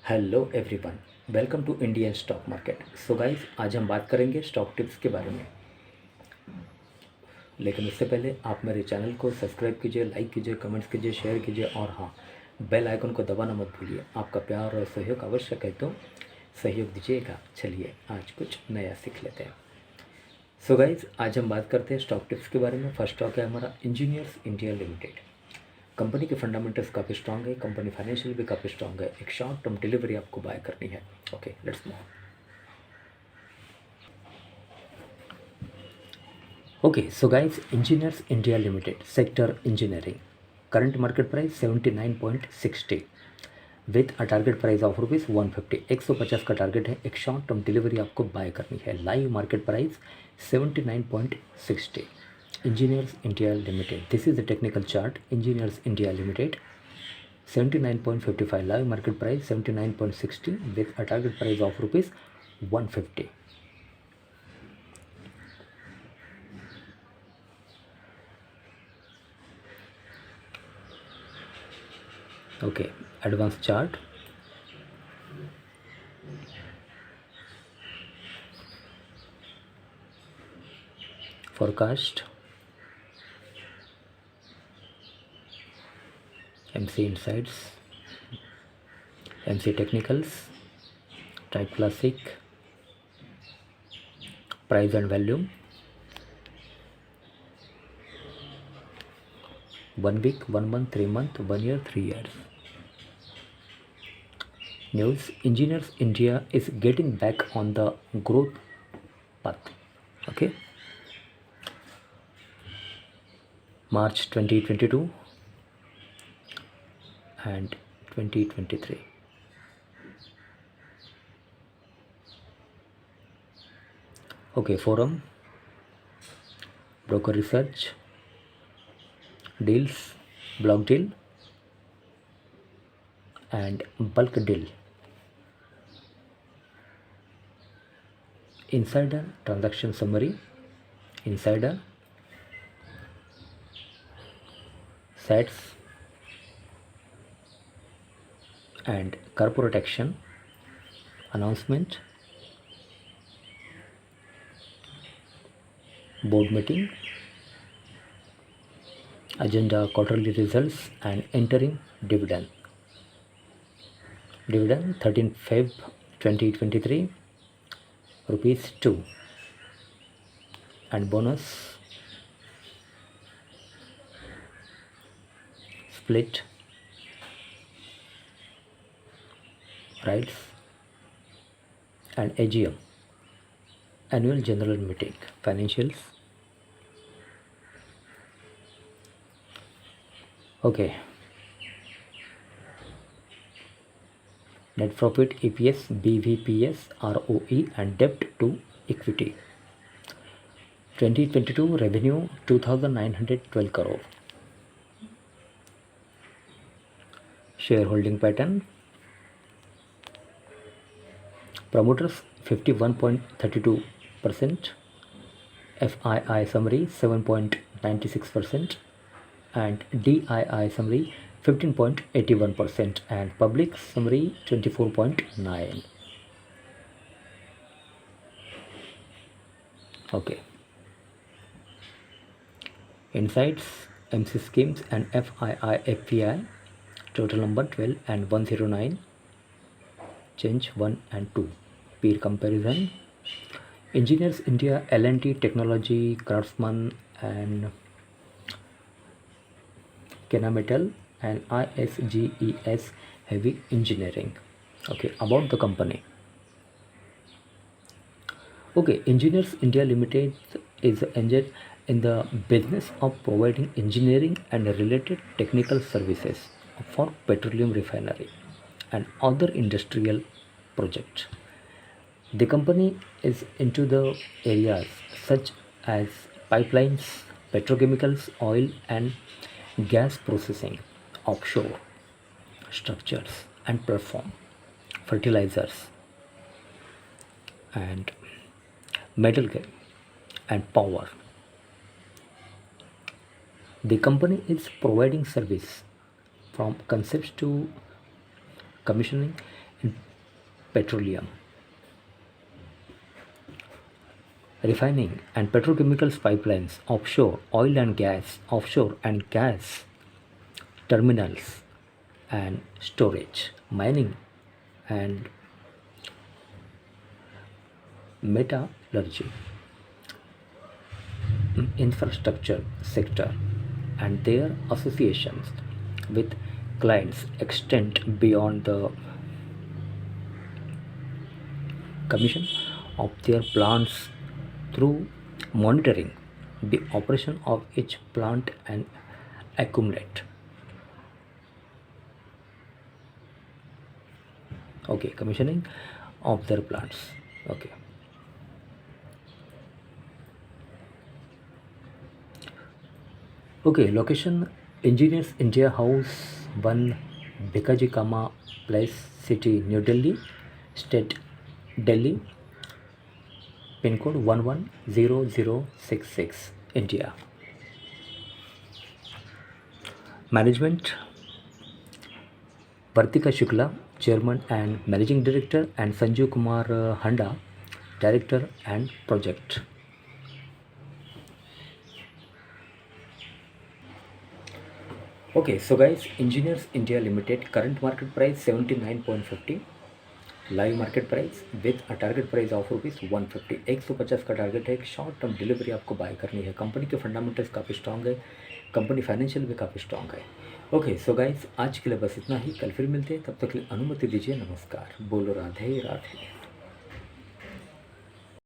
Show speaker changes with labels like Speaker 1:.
Speaker 1: Hello everyone, welcome to Indian stock market. So guys, आज हम बात करेंगे स्टॉक टिप्स के बारे में। लेकिन उससे पहले आप मेरे चैनल को सब्सक्राइब कीजिए, लाइक कीजिए, कमेंट्स कीजिए, शेयर कीजिए और हाँ, बेल आइकन को दबाना मत भूलिए। आपका प्यार और सहयोग आवश्यक है, तो सहयोग दीजिएगा। चलिए आज कुछ नया सीख लेते हैं। सो गाइस, आज हम बात करते हैं स्टॉक टिप्स के बारे में। फर्स्ट स्टॉक है हमारा इंजीनियर्स इंडिया लिमिटेड। कंपनी के फंडामेंटल्स काफ़ी स्ट्रांग है, कंपनी फाइनेंशियल भी काफ़ी स्ट्रांग है। एक शॉर्ट टर्म डिलीवरी आपको बाय करनी है। Okay, let's move. Okay, so guys, Engineers India Limited, sector engineering. Current market price 79.60 with a target price of rupees 150. 150 का टारगेट है। एक शॉर्ट टर्म डिलीवरी आपको बाय करनी है। Live market price 79.60. Engineers India Limited. This is the technical chart. Engineers India Limited. 79.55 live market price 79.60 with a target price of rupees 150. Okay, advanced chart. Forecast. MC Insights. MC Technicals. Type Classic. Price and value. 1 week, 1 month, 3 month, 1 year, 3 years. News: Engineers India is getting back on the growth path. Okay. March 2022 and 2023. Okay, forum, broker research, deals, block deal and bulk deal. Insider transaction summary, insider, sets and corporate action, announcement, board meeting, agenda, quarterly results and entering dividend. Dividend 13 Feb 2023 rupees 2 and bonus split, rights and AGM, annual general meeting, financials. Okay, net profit, EPS, BVPS, ROE and debt to equity. 2022 revenue 2912 crore. Shareholding pattern: promoters 51.32%, FII summary 7.96% and DII summary 15.81% and public summary 24.9. Okay. Insights: MC schemes and FII FPI total number 12 and 109, change 1 and 2. Peer comparison: Engineers India, L&T Technology, Craftsman and Kenametal and ISGES Heavy Engineering. Okay, about the company. Okay, Engineers India Limited is engaged in the business of providing engineering and related technical services for petroleum refinery and other industrial projects. The company is into the areas such as pipelines, petrochemicals, oil and gas processing, offshore structures and platform, fertilizers and metal and power. The company is providing service from concepts to commissioning in petroleum, refining and petrochemicals pipelines, offshore and gas terminals and storage, mining and metallurgy, infrastructure sector, and their associations with clients extend beyond the commission of their plants through monitoring the operation of each plant and accumulate. Okay, commissioning of their plants. Okay. Okay, location Engineers India House 1, Bikaji Kama Place, City, New Delhi, State, Delhi, pin code 110066, India. Management Vartika Shukla, Chairman and Managing Director, and Sanjeev Kumar Handa, Director and Project. Okay, so guys, Engineers India Limited current market price 79.50, live market price with a target price of ₹150, 150 का target है। एक short term delivery आपको bye करनी है। Company के fundamentals काफ़ी strong है, company financial भी काफ़ी स्ट्रांग है। ओके सो गाइस, आज के लिए बस इतना ही। कल फिर मिलते हैं, तब तक के लिए अनुमति दीजिए। नमस्कार, बोलो राधे राधे।